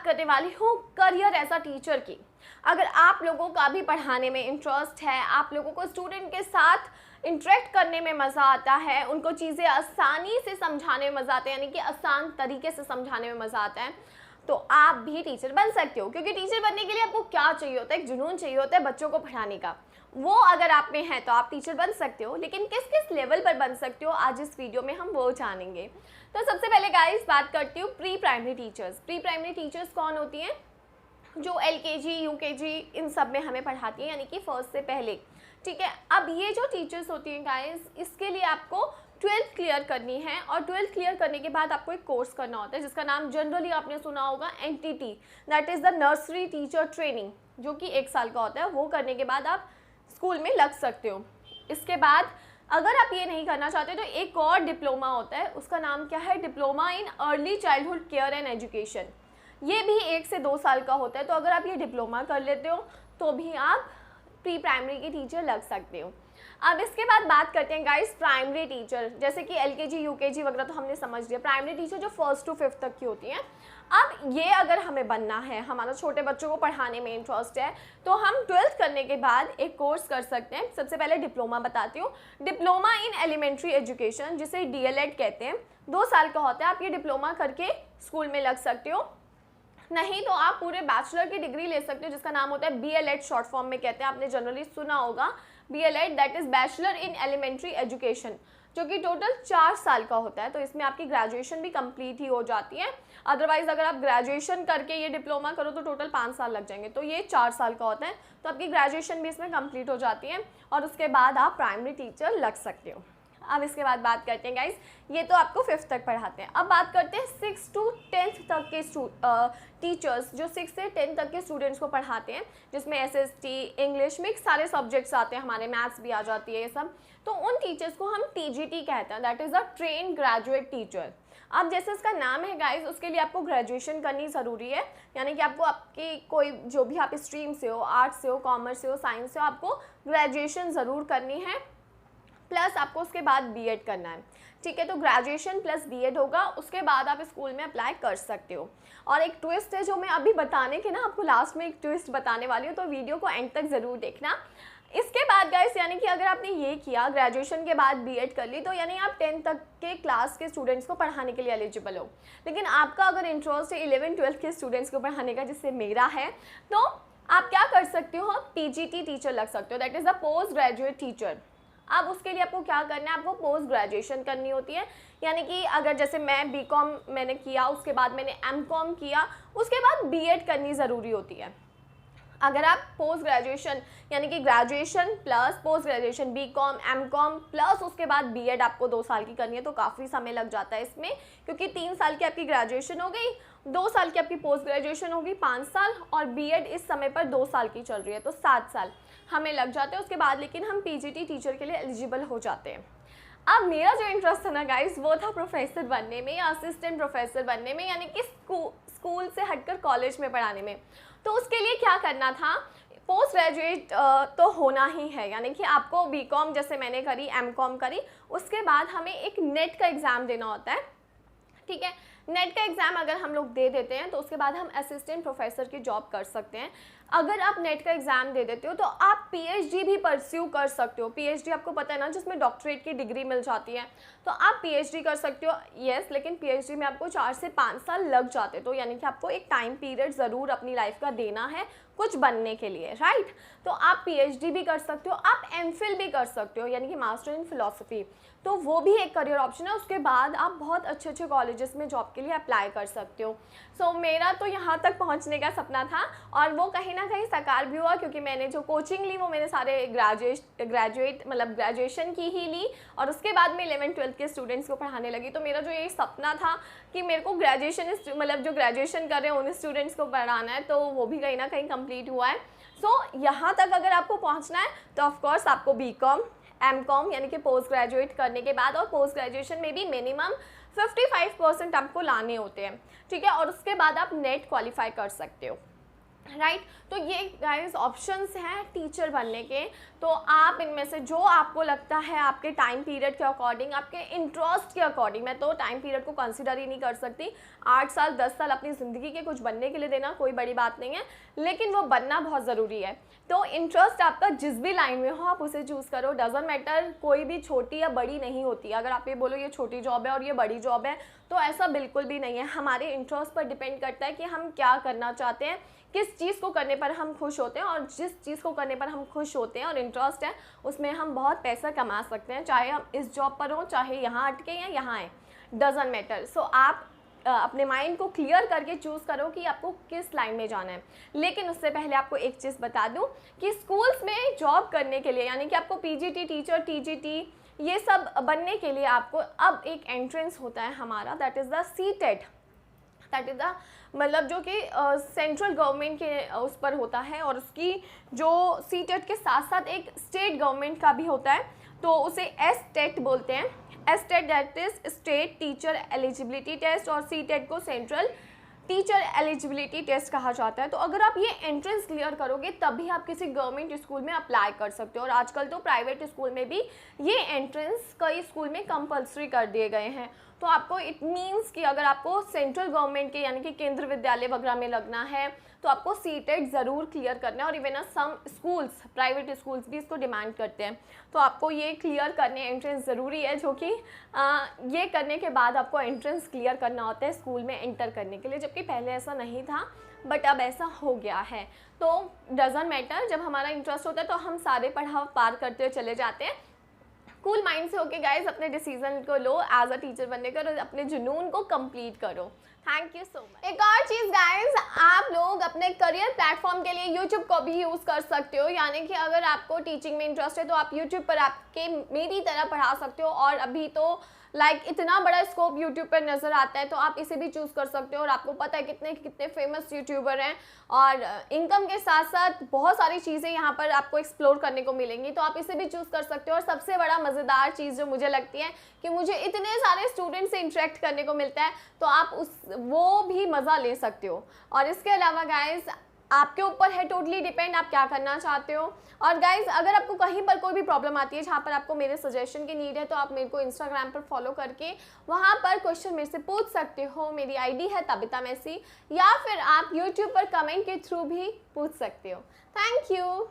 करने वाली हूँ करियर एज अ टीचर की। अगर आप लोगों का भी पढ़ाने में इंटरेस्ट है, आप लोगों को स्टूडेंट के साथ इंटरेक्ट करने में मज़ा आता है, उनको चीज़ें आसानी से समझाने में मज़ा आता है, यानी कि आसान तरीके से समझाने में मज़ा आता है, तो आप भी टीचर बन सकते हो। क्योंकि टीचर बनने के लिए आपको क्या चाहिए होता है, एक जुनून चाहिए होता है बच्चों को पढ़ाने का। वो अगर आप में है तो आप टीचर बन सकते हो, लेकिन किस किस लेवल पर बन सकते हो आज इस वीडियो में हम वो जानेंगे। तो सबसे पहले गाइस बात करती हूँ pre primary teachers. Pre primary teachers कौन होती हैं? जो LKG UKG इन सब में हमें पढ़ाती है, यानी कि फर्स्ट से पहले। ठीक है, अब ये जो टीचर्स होती हैं गाइस, इसके लिए आपको 12th क्लियर करनी है, और 12th क्लियर करने के बाद आपको एक कोर्स करना होता है जिसका नाम जनरली आपने सुना होगा NTT, that is the nursery teacher training, जो कि 1 साल का होता है। वो करने के बाद आप स्कूल में लग सकते हो। इसके बाद अगर आप ये नहीं करना चाहते तो एक और डिप्लोमा होता है, उसका नाम क्या है? Diploma in early childhood care and education. ये भी 1 से 2 साल का होता है। तो अगर आप ये डिप्लोमा कर लेते हो तो भी आप प्री प्राइमरी की टीचर लग सकते हो। अब इसके बाद बात करते हैं गाइस प्राइमरी टीचर, जैसे कि LKG UKG वगैरह तो हमने समझ लिया। प्राइमरी टीचर जो 1st to 5th तक की होती हैं। अब ये अगर हमें बनना है, हमारा छोटे बच्चों को पढ़ाने में इंटरेस्ट है, तो हम 12th करने के बाद एक कोर्स कर सकते हैं। सबसे पहले डिप्लोमा बताती हूँ, डिप्लोमा इन एलिमेंट्री एजुकेशन, जिसे DLED कहते हैं। 2 साल का होता है। आप ये डिप्लोमा करके स्कूल में लग सकते हो। नहीं तो आप पूरे बैचलर की डिग्री ले सकते हो, जिसका नाम होता है BLED, शॉर्ट फॉर्म में कहते हैं, आपने जनरली सुना होगा BLED, that is bachelor in elementary education, जो कि टोटल 4 साल का होता है। तो इसमें आपकी ग्रेजुएशन भी कंप्लीट ही हो जाती है। अदरवाइज अगर आप ग्रेजुएशन करके ये डिप्लोमा करो तो टोटल 5 साल लग जाएंगे। तो ये 4 साल का होता है, तो आपकी ग्रेजुएशन भी इसमें कंप्लीट हो जाती है, और उसके बाद आप प्राइमरी टीचर लग सकते हो। अब इसके बाद बात करते हैं गाइस, ये तो आपको 5th तक पढ़ाते हैं। अब बात करते हैं 6 to 10th तक के टीचर्स, जो 6 से 10 तक के स्टूडेंट्स को पढ़ाते हैं, जिसमें SST, इंग्लिश, मिक्स सारे सब्जेक्ट्स आते हैं, हमारे मैथ्स भी आ जाती है ये सब। तो उन टीचर्स को हम TGT कहते हैं, that is a train graduate teacher. अब जैसे इसका नाम है गाइस, उसके लिए आपको ग्रेजुएशन करनी ज़रूरी है, यानी कि आपको आपकी कोई जो भी आप स्ट्रीम से हो, आर्ट्स से हो, कॉमर्स से हो, साइंस से हो, आपको ग्रेजुएशन ज़रूर करनी है, प्लस आपको उसके बाद BEd करना है। ठीक है, तो ग्रेजुएशन प्लस BEd होगा, उसके बाद आप स्कूल में अप्लाई कर सकते हो। और एक ट्विस्ट है जो मैं अभी बताने के ना आपको लास्ट में एक ट्विस्ट बताने वाली हूँ, तो वीडियो को एंड तक ज़रूर देखना। इसके बाद गाइस, यानी कि अगर आपने ये किया, ग्रेजुएशन के बाद BEd कर ली, तो यानी आप 10th तक के क्लास के स्टूडेंट्स को पढ़ाने के लिए एलिजिबल हो। लेकिन आपका अगर इंटरेस्ट है 11th 12th के स्टूडेंट्स को पढ़ाने का, जिससे मेरा है, तो आप क्या कर सकते हो? PGT टीचर लग सकते हो, that is a post graduate teacher. अब उसके लिए आपको क्या करना है? आपको पोस्ट ग्रेजुएशन करनी होती है, यानी कि अगर जैसे मैं BCom मैंने किया, उसके बाद मैंने MCom किया, उसके बाद BEd करनी ज़रूरी होती है। अगर आप पोस्ट ग्रेजुएशन यानी कि graduation plus post graduation BCom MCom plus उसके बाद BEd आपको 2 साल की करनी है, तो काफ़ी समय लग जाता है इसमें, क्योंकि 3 साल की आपकी ग्रेजुएशन हो गई, 2 साल की आपकी पोस्ट ग्रेजुएशन होगी 5 साल, और BEd इस समय पर 2 साल की चल रही है, तो 7 साल हमें लग जाते हैं उसके बाद, लेकिन हम PGT टीचर के लिए एलिजिबल हो जाते हैं। अब मेरा जो इंटरेस्ट था ना गाइस, वो था प्रोफेसर बनने में या असिस्टेंट प्रोफेसर बनने में, यानी कि स्कूल से हटकर कॉलेज में पढ़ाने में। तो उसके लिए क्या करना था? पोस्ट ग्रेजुएट तो होना ही है, यानी कि आपको BCom जैसे मैंने करी, MCom करी, उसके बाद हमें एक नेट का एग्ज़ाम देना होता है। ठीक है, नेट का एग्ज़ाम अगर हम लोग दे देते हैं तो उसके बाद हम असिस्टेंट प्रोफेसर की जॉब कर सकते हैं। अगर आप नेट का एग्ज़ाम दे देते हो तो आप PhD भी परस्यू कर सकते हो। PhD आपको पता है ना, जिसमें डॉक्टरेट की डिग्री मिल जाती है, तो आप PhD कर सकते हो। येस, लेकिन PhD में आपको 4 से 5 साल लग जाते, तो यानी कि आपको एक टाइम पीरियड ज़रूर अपनी लाइफ का देना है कुछ बनने के लिए, राइट? तो आप PhD भी कर सकते हो, आप MPhil भी कर सकते हो, यानी कि मास्टर इन फिलोसफी, तो वो भी एक करियर ऑप्शन है। उसके बाद आप बहुत अच्छे अच्छे कॉलेजेस में जॉब के लिए अप्लाई कर सकते हो। सो मेरा तो यहाँ तक पहुँचने का सपना था, और वो कहीं ना कहीं साकार भी हुआ, क्योंकि मैंने जो कोचिंग ली वो मैंने सारे ग्रेजुएट मतलब ग्रेजुएशन की ही ली, और उसके बाद मैं 11th 12th के स्टूडेंट्स को पढ़ाने लगी। तो मेरा जो ये सपना था कि मेरे को ग्रेजुएशन मतलब जो ग्रेजुएशन कर रहे हैं उन स्टूडेंट्स को पढ़ाना है, तो वो भी कहीं ना कहीं कंप्लीट हुआ है। सो यहाँ तक अगर आपको पहुँचना है तो ऑफकोर्स आपको BCom MCom यानी कि पोस्ट ग्रेजुएट करने के बाद, और पोस्ट ग्रेजुएशन में भी मिनिमम 55% आपको लाने होते हैं। ठीक है, और उसके बाद आप नेट क्वालिफाई कर सकते हो। राइट तो ये गाइस ऑप्शंस हैं टीचर बनने के। तो आप इनमें से जो आपको लगता है आपके टाइम पीरियड के अकॉर्डिंग, आपके इंटरेस्ट के अकॉर्डिंग, मैं तो टाइम पीरियड को कंसिडर ही नहीं कर सकती, 8 साल 10 साल अपनी ज़िंदगी के कुछ बनने के लिए देना कोई बड़ी बात नहीं है, लेकिन वो बनना बहुत ज़रूरी है। तो इंटरेस्ट आपका जिस भी लाइन में हो आप उसे चूज़ करो, डजंट मैटर, कोई भी छोटी या बड़ी नहीं होती। अगर आप ये बोलो ये छोटी जॉब है और ये बड़ी जॉब है, तो ऐसा बिल्कुल भी नहीं है। हमारे इंटरेस्ट पर डिपेंड करता है कि हम क्या करना चाहते हैं, किस चीज़ को करने पर हम खुश होते हैं, और जिस चीज़ को करने पर हम खुश होते हैं और इंटरेस्ट है उसमें हम बहुत पैसा कमा सकते हैं, चाहे हम इस जॉब पर हों, चाहे यहाँ अटके या यहाँ आए, डजंट मैटर। सो आप अपने माइंड को क्लियर करके चूज़ करो कि आपको किस लाइन में जाना है। लेकिन उससे पहले आपको एक चीज़ बता दूं कि स्कूल्स में जॉब करने के लिए, यानी कि आपको पीजीटी टीचर, टीजीटी, ये सब बनने के लिए आपको अब एक एंट्रेंस होता है हमारा, that is the CTET. That is the मतलब जो कि सेंट्रल गवर्नमेंट के उस पर होता है, और उसकी जो सीटेट के साथ साथ एक स्टेट गवर्नमेंट का भी होता है, तो उसे एस-टेट बोलते हैं। S TET that is state teacher eligibility test, और सी-टेट को सेंट्रल टीचर एलिजिबिलिटी टेस्ट कहा जाता है। तो अगर आप ये एंट्रेंस क्लियर करोगे तभी आप किसी गवर्नमेंट स्कूल में अप्लाई कर सकते हो, और आजकल तो प्राइवेट स्कूल में भी ये एंट्रेंस कई स्कूल में कंपलसरी कर दिए गए हैं। तो आपको इट मीन्स कि अगर आपको सेंट्रल गवर्नमेंट के यानी कि केंद्र विद्यालय वगैरह में लगना है तो आपको सी-टेट ज़रूर क्लियर करना है, और even some schools, private schools भी इसको डिमांड करते हैं। तो आपको ये क्लियर करने एंट्रेंस ज़रूरी है, जो कि ये करने के बाद आपको एंट्रेंस क्लियर करना होता है स्कूल में एंटर करने के लिए, जबकि पहले ऐसा नहीं था, बट अब ऐसा हो गया है। तो डजंट मैटर, जब हमारा इंटरेस्ट होता है तो हम सारे पढ़ाव पार करते हुए चले जाते हैं। कूल माइंड से होके गाइज अपने डिसीजन को लो एज अ टीचर बनने का, और अपने जुनून को कंप्लीट करो। Thank you so much. एक और चीज़ गाइज, आप लोग अपने करियर प्लेटफॉर्म के लिए यूट्यूब को भी यूज़ कर सकते हो, यानी कि अगर आपको टीचिंग में इंटरेस्ट है तो आप यूट्यूब पर आपके मेरी तरह पढ़ा सकते हो, और अभी तो इतना बड़ा स्कोप यूट्यूब पर नज़र आता है, तो आप इसे भी चूज़ कर सकते हो। और आपको पता है कितने कितने फेमस यूट्यूबर हैं, और इनकम के साथ साथ बहुत सारी चीज़ें यहाँ पर आपको एक्सप्लोर करने को मिलेंगी, तो आप इसे भी चूज़ कर सकते हो। और सबसे बड़ा मज़ेदार चीज़ जो मुझे लगती है कि मुझे इतने सारे स्टूडेंट से इंटरेक्ट करने को मिलता है, तो आप वो भी मज़ा ले सकते हो। और इसके अलावा गाइज आपके ऊपर है टोटली डिपेंड आप क्या करना चाहते हो। और गाइज अगर आपको कहीं पर कोई भी प्रॉब्लम आती है जहाँ पर आपको मेरे सजेशन की नीड है, तो आप मेरे को इंस्टाग्राम पर फॉलो करके वहाँ पर क्वेश्चन मेरे से पूछ सकते हो। मेरी आईडी है तबिता मैसी, या फिर आप यूट्यूब पर कमेंट के थ्रू भी पूछ सकते हो। Thank you.